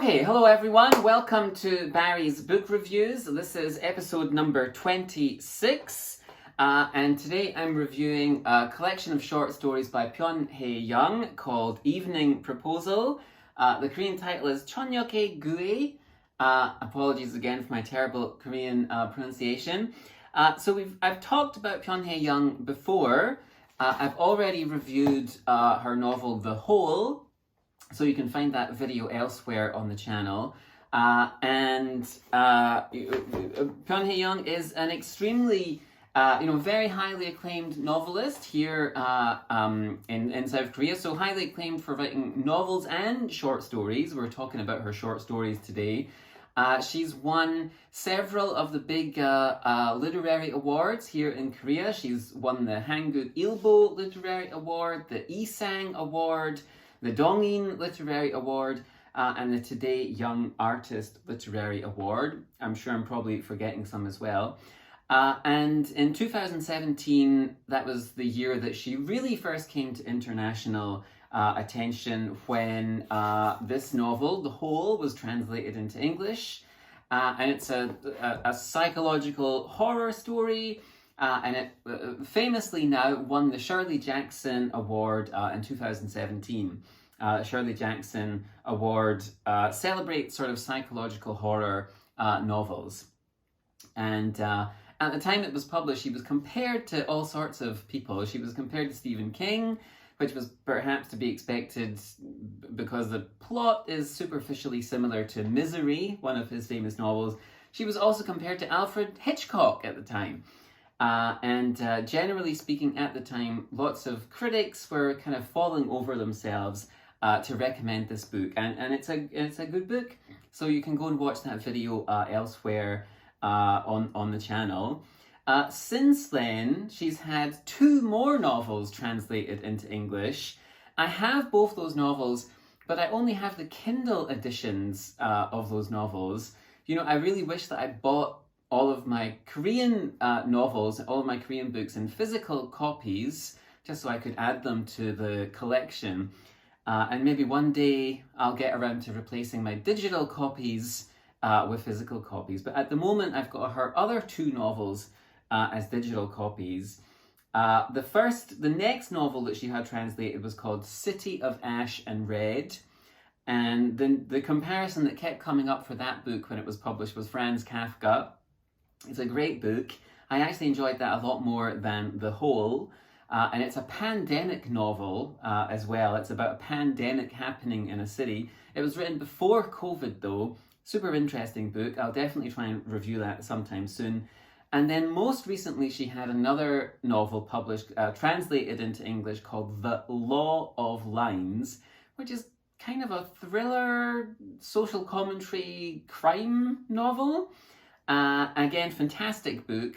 Okay, hello everyone. Welcome to Barry's Book Reviews. This is episode number 26. And today I'm reviewing a collection of short stories by Pyun Hye-young called Evening Proposal. The Korean title is 저녁의 구애. Apologies again for my terrible Korean pronunciation. I've talked about Pyun Hye-young before. I've already reviewed her novel The Hole. So you can find that video elsewhere on the channel. Pyun Hye-young is an extremely, very highly acclaimed novelist here in South Korea. So highly acclaimed for writing novels and short stories. We're talking about her short stories today. She's won several of the big literary awards here in Korea. She's won the Hanguk Ilbo Literary Award, the Isang Award, the Dongin Literary Award, and the Today Young Artist Literary Award. I'm sure I'm probably forgetting some as well. And in 2017, that was the year that she really first came to international attention when this novel, The Hole, was translated into English. And it's a psychological horror story. And it famously now won the Shirley Jackson Award in 2017. Shirley Jackson Award celebrates sort of psychological horror novels. And at the time it was published, she was compared to all sorts of people. She was compared to Stephen King, which was perhaps to be expected because the plot is superficially similar to Misery, one of his famous novels. She was also compared to Alfred Hitchcock at the time. Generally speaking, at the time, lots of critics were kind of falling over themselves to recommend this book, and it's a good book. So you can go and watch that video elsewhere on the channel. Since then, she's had 2 more novels translated into English. I have both those novels, but I only have the Kindle editions of those novels. I really wish that I bought all of my Korean novels, all of my Korean books in physical copies, just so I could add them to the collection. And maybe one day I'll get around to replacing my digital copies with physical copies. But at the moment, I've got her other 2 novels as digital copies. The next novel that she had translated was called City of Ash and Red. And the comparison that kept coming up for that book when it was published was Franz Kafka. It's a great book. I actually enjoyed that a lot more than The Hole. And it's a pandemic novel as well. It's about a pandemic happening in a city. It was written before COVID though. Super interesting book. I'll definitely try and review that sometime soon. And then most recently she had another novel published, translated into English called The Law of Lines, which is kind of a thriller, social commentary, crime novel. Again, fantastic book.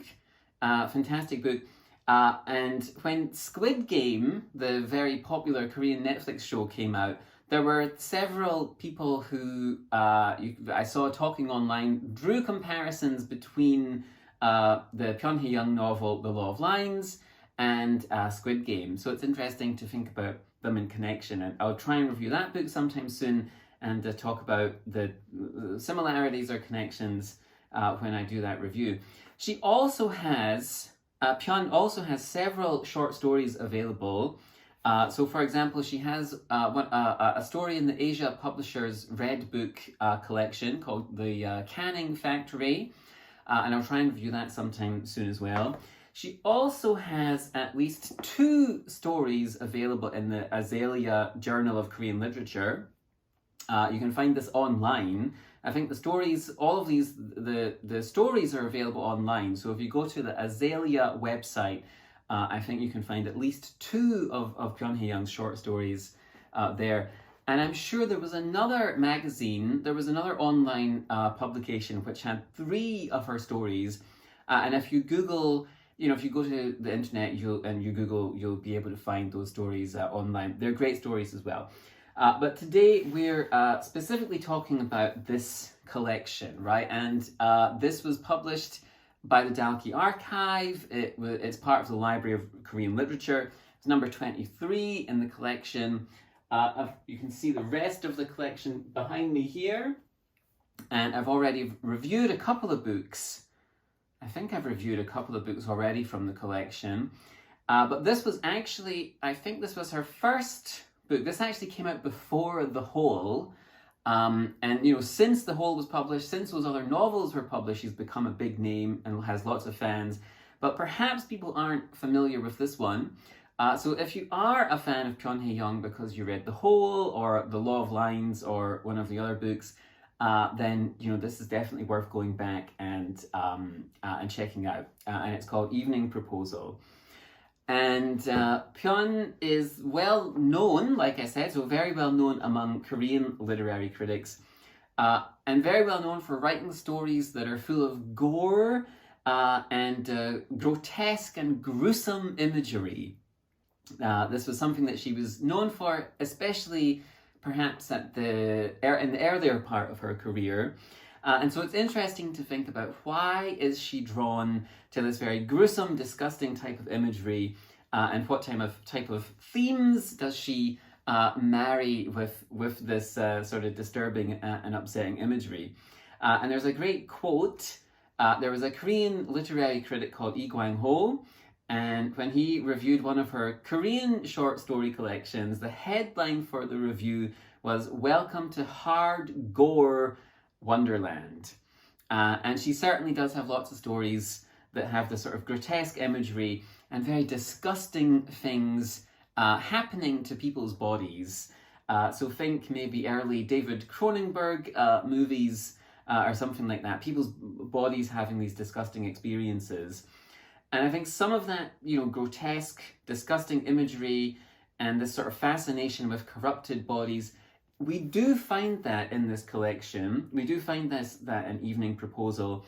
And when Squid Game, the very popular Korean Netflix show, came out, there were several people who I saw talking online, drew comparisons between the Pyun Hye-young novel, The Law of Lines, and Squid Game. So it's interesting to think about them in connection. And I'll try and review that book sometime soon and talk about the similarities or connections when I do that review. She also has, Pyun also has several short stories available. So for example, she has a story in the Asia Publishers Red Book collection called The Canning Factory. And I'll try and review that sometime soon as well. She also has at least 2 stories available in the Azalea Journal of Korean Literature. You can find this online. I think the stories, all of these, the stories are available online. So if you go to the Azalea website, I think you can find at least 2 of Pyun Hye-young's short stories there. And I'm sure there was another magazine, there was another online publication which had 3 of her stories. And if you Google, if you go to the internet you'll be able to find those stories online. They're great stories as well. But today we're specifically talking about this collection, right? And this was published by the Dalkey Archive. It's part of the Library of Korean Literature. It's number 23 in the collection. You can see the rest of the collection behind me here. And I've already reviewed a couple of books. I think I've reviewed a couple of books already from the collection. But this was actually, I think this was her first book. This actually came out before The Hole. And, you know, since The Hole was published, since those other novels were published, she's become a big name and has lots of fans. But perhaps people aren't familiar with this one. So if you are a fan of Pyun Hye-young because you read The Hole or The Law of Lines or one of the other books, then, you know, this is definitely worth going back and checking out. And it's called Evening Proposal. And Pyun is well known, like I said, so very well known among Korean literary critics, and very well known for writing stories that are full of gore and grotesque and gruesome imagery. This was something that she was known for, especially perhaps in the earlier part of her career. And so it's interesting to think about, why is she drawn to this very gruesome, disgusting type of imagery, and what type of themes does she marry with this sort of disturbing and upsetting imagery? And there's a great quote. There was a Korean literary critic called Lee Kwang-ho, and when he reviewed one of her Korean short story collections, the headline for the review was "Welcome to Hard Gore Wonderland." And she certainly does have lots of stories that have this sort of grotesque imagery and very disgusting things happening to people's bodies. So think maybe early David Cronenberg movies or something like that. People's bodies having these disgusting experiences. And I think some of that, you know, grotesque, disgusting imagery and this sort of fascination with corrupted bodies, we do find that in this collection. We do find that in Evening Proposal,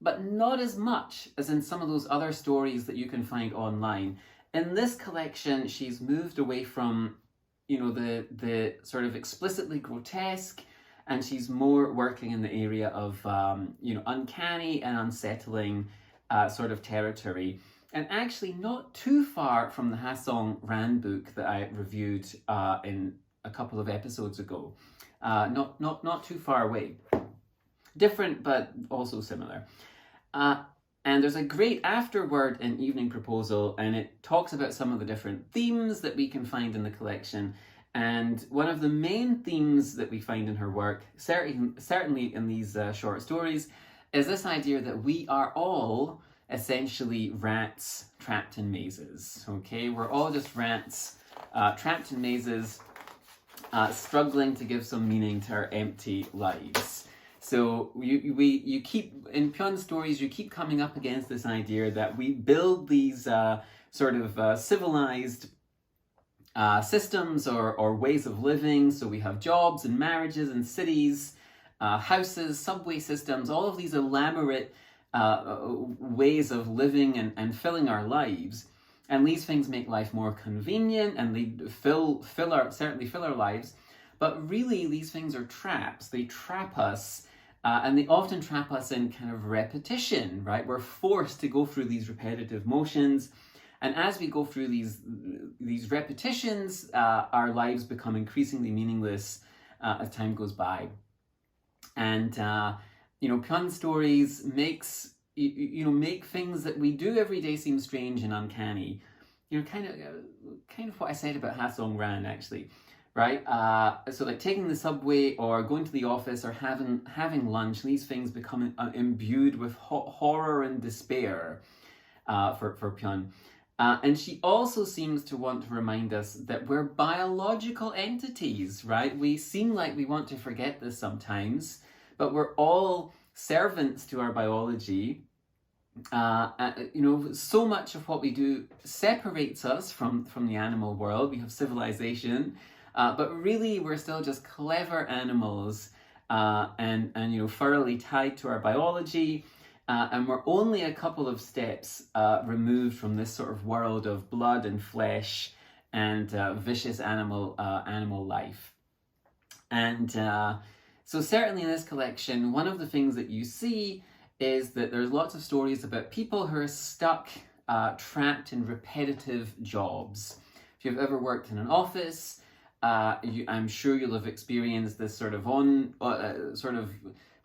but not as much as in some of those other stories that you can find online. In this collection, she's moved away from, you know, the sort of explicitly grotesque, and she's more working in the area of, you know, uncanny and unsettling sort of territory. And actually not too far from the Ha-song Ran book that I reviewed in a couple of episodes ago. Not too far away. Different, but also similar. And there's a great afterword in Evening Proposal, and it talks about some of the different themes that we can find in the collection. And one of the main themes that we find in her work, certainly in these short stories, is this idea that we are all essentially rats trapped in mazes. Okay, we're all just rats trapped in mazes, struggling to give some meaning to our empty lives. So you keep, in Pyun's stories, you keep coming up against this idea that we build these sort of civilized systems or ways of living. So we have jobs and marriages and cities, houses, subway systems, all of these elaborate ways of living and filling our lives. And these things make life more convenient, and they certainly fill our lives. But really, these things are traps. They trap us, and they often trap us in kind of repetition, right? We're forced to go through these repetitive motions. And as we go through these repetitions, our lives become increasingly meaningless as time goes by. And you know, Pyun stories make things that we do every day seem strange and uncanny. You know, kind of what I said about Ha-song Ran, actually, right? So like taking the subway or going to the office or having lunch, these things become imbued with horror and despair for Pyun. And she also seems to want to remind us that we're biological entities, right? We seem like we want to forget this sometimes, but we're all servants to our biology. You know, so much of what we do separates us from the animal world. We have civilization, but really we're still just clever animals, and you know, thoroughly tied to our biology. And we're only a couple of steps removed from this sort of world of blood and flesh and vicious animal life. And so certainly in this collection, one of the things that you see is that there's lots of stories about people who are stuck, trapped in repetitive jobs. If you've ever worked in an office, I'm sure you'll have experienced this sort of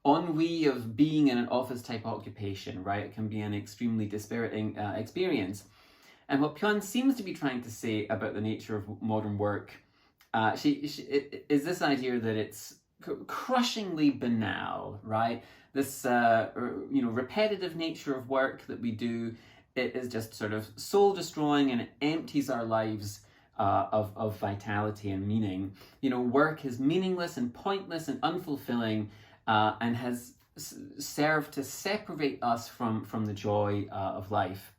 ennui of being in an office type occupation, right? It can be an extremely dispiriting experience. And what Pyun seems to be trying to say about the nature of modern work is this idea that it's crushingly banal, right? This repetitive nature of work that we do, it is just sort of soul destroying, and it empties our lives of vitality and meaning. Work is meaningless and pointless and unfulfilling, and has served to separate us from the joy of life.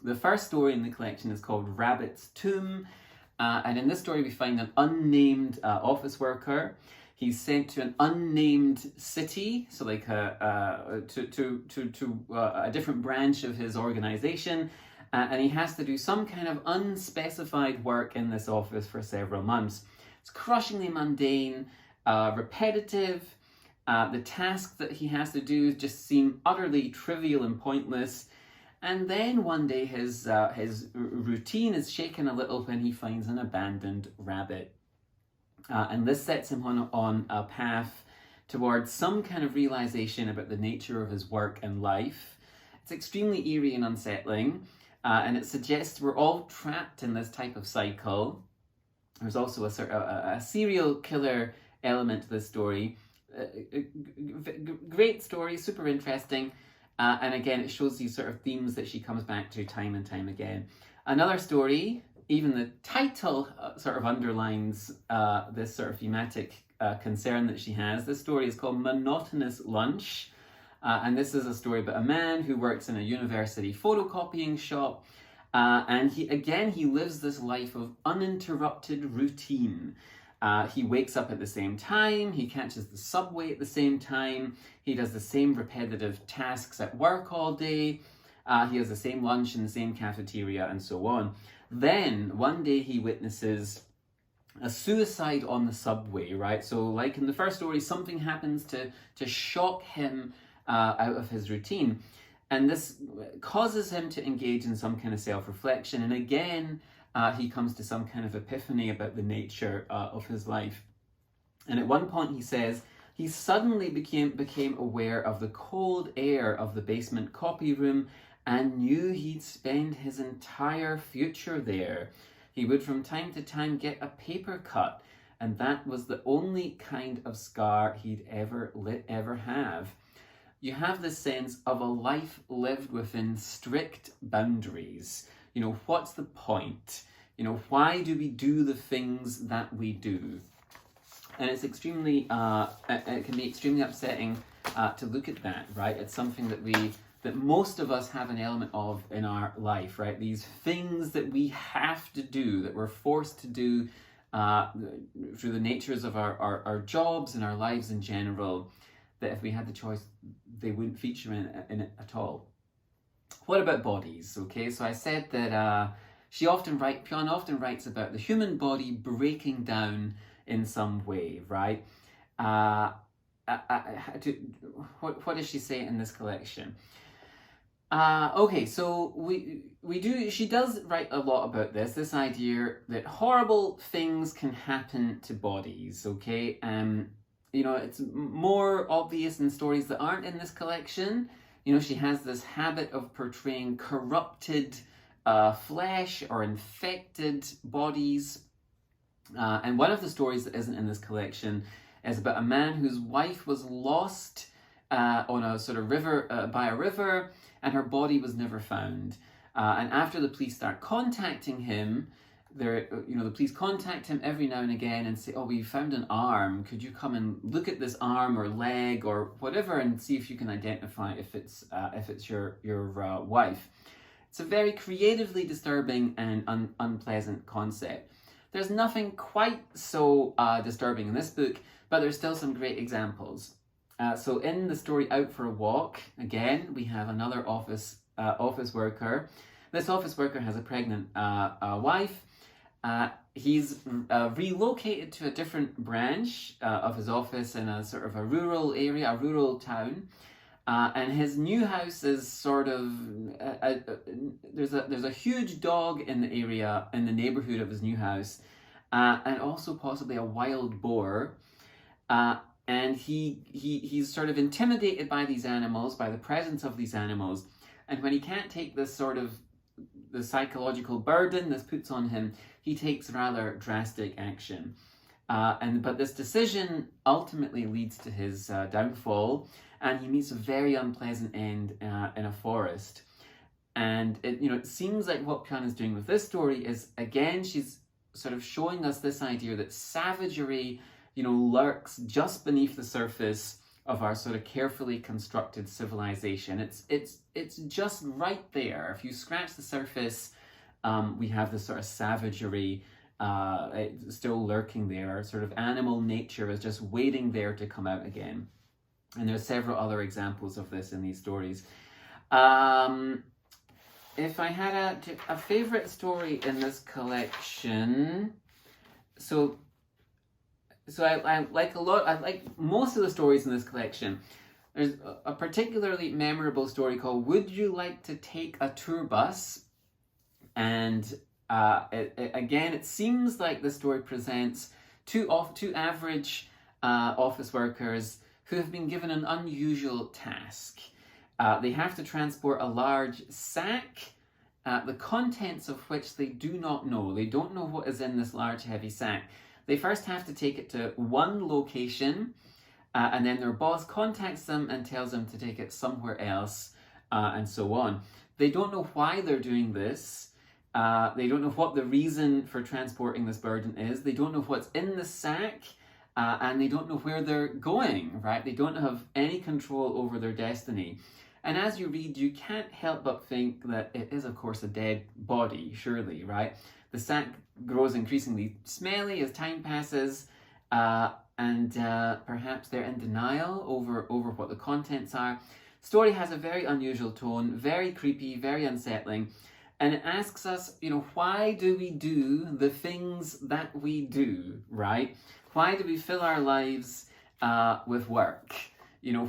The first story in the collection is called Rabbit's Tomb, and in this story we find an unnamed office worker. He's sent to an unnamed city, so like to a different branch of his organization, and he has to do some kind of unspecified work in this office for several months. It's crushingly mundane, repetitive. The tasks that he has to do just seem utterly trivial and pointless. And then one day his routine is shaken a little when he finds an abandoned rabbit. And this sets him on a path towards some kind of realization about the nature of his work and life. It's extremely eerie and unsettling, and it suggests we're all trapped in this type of cycle. There's also a serial killer element to this story. Great story, super interesting, and again it shows these sort of themes that she comes back to time and time again. Another story, even the title sort of underlines this sort of thematic concern that she has. This story is called Monotonous Lunch, and this is a story about a man who works in a university photocopying shop, and he lives this life of uninterrupted routine. He wakes up at the same time, he catches the subway at the same time, he does the same repetitive tasks at work all day, he has the same lunch in the same cafeteria, and so on. Then, one day he witnesses a suicide on the subway, right? So, like in the first story, something happens to shock him out of his routine. And this causes him to engage in some kind of self-reflection. And again, he comes to some kind of epiphany about the nature of his life. And at one point he says, he suddenly became aware of the cold air of the basement copy room and knew he'd spend his entire future there. He would from time to time get a paper cut, and that was the only kind of scar he'd ever have. You have this sense of a life lived within strict boundaries. What's the point? Why do we do the things that we do? And it's extremely, it can be extremely upsetting to look at that, right? It's something that most of us have an element of in our life, right? These things that we have to do, that we're forced to do through the natures of our jobs and our lives in general, that if we had the choice, they wouldn't feature in it at all. What about bodies? Okay, so I said that Pyun often writes about the human body breaking down in some way, right? What does she say in this collection? Okay, so she does write a lot about this idea that horrible things can happen to bodies, okay? It's more obvious in stories that aren't in this collection. She has this habit of portraying corrupted flesh or infected bodies. And one of the stories that isn't in this collection is about a man whose wife was lost on a sort of river, by a river, and her body was never found. And after the police start contacting him, the police contact him every now and again and say, "Oh, we found an arm. Could you come and look at this arm or leg or whatever and see if you can identify if it's your wife?" It's a very creatively disturbing and unpleasant concept. There's nothing quite so disturbing in this book, but there's still some great examples. So in the story Out for a Walk, again, we have another office worker. This office worker has a pregnant wife. He's relocated to a different branch of his office in a sort of a rural area, a rural town. And his new house is sort of, there's a huge dog in the area, in the neighborhood of his new house. and also possibly a wild boar. And he's sort of intimidated by these animals, by the presence of these animals. And when he can't take this sort of the psychological burden this puts on him, he takes rather drastic action. But this decision ultimately leads to his downfall, and he meets a very unpleasant end in a forest. And it seems like what Pyun is doing with this story is, again, she's sort of showing us this idea that savagery, lurks just beneath the surface of our sort of carefully constructed civilization. It's just right there. If you scratch the surface, we have this sort of savagery still lurking there. Sort of animal nature is just waiting there to come out again. And there's several other examples of this in these stories. If I had a favorite story in this collection, so I like most of the stories in this collection. There's a particularly memorable story called "Would You Like to Take a Tour Bus?" And it seems like the story presents two average office workers who have been given an unusual task. They have to transport a large sack, the contents of which they do not know. They don't know what is in this large, heavy sack. They first have to take it to one location, and then their boss contacts them and tells them to take it somewhere else, and so on. They don't know why they're doing this. They don't know what the reason for transporting this burden is. They don't know what's in the sack, and they don't know where they're going, right? They don't have any control over their destiny. And as you read, you can't help but think that it is, of course, a dead body, surely, right? The sack grows increasingly smelly as time passes, and perhaps they're in denial over what the contents are. Story has a very unusual tone, very creepy, very unsettling, and it asks us, why do we do the things that we do, right? Why do we fill our lives with work?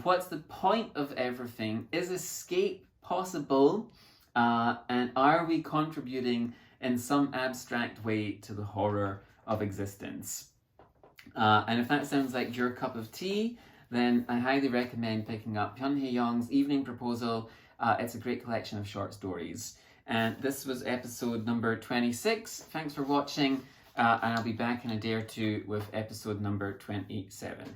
What's the point of everything? Is escape possible? And are we contributing in some abstract way to the horror of existence? And if that sounds like your cup of tea, then I highly recommend picking up Pyun Hye-young's Evening Proposal. It's a great collection of short stories. And this was episode number 26. Thanks for watching, and I'll be back in a day or two with episode number 27.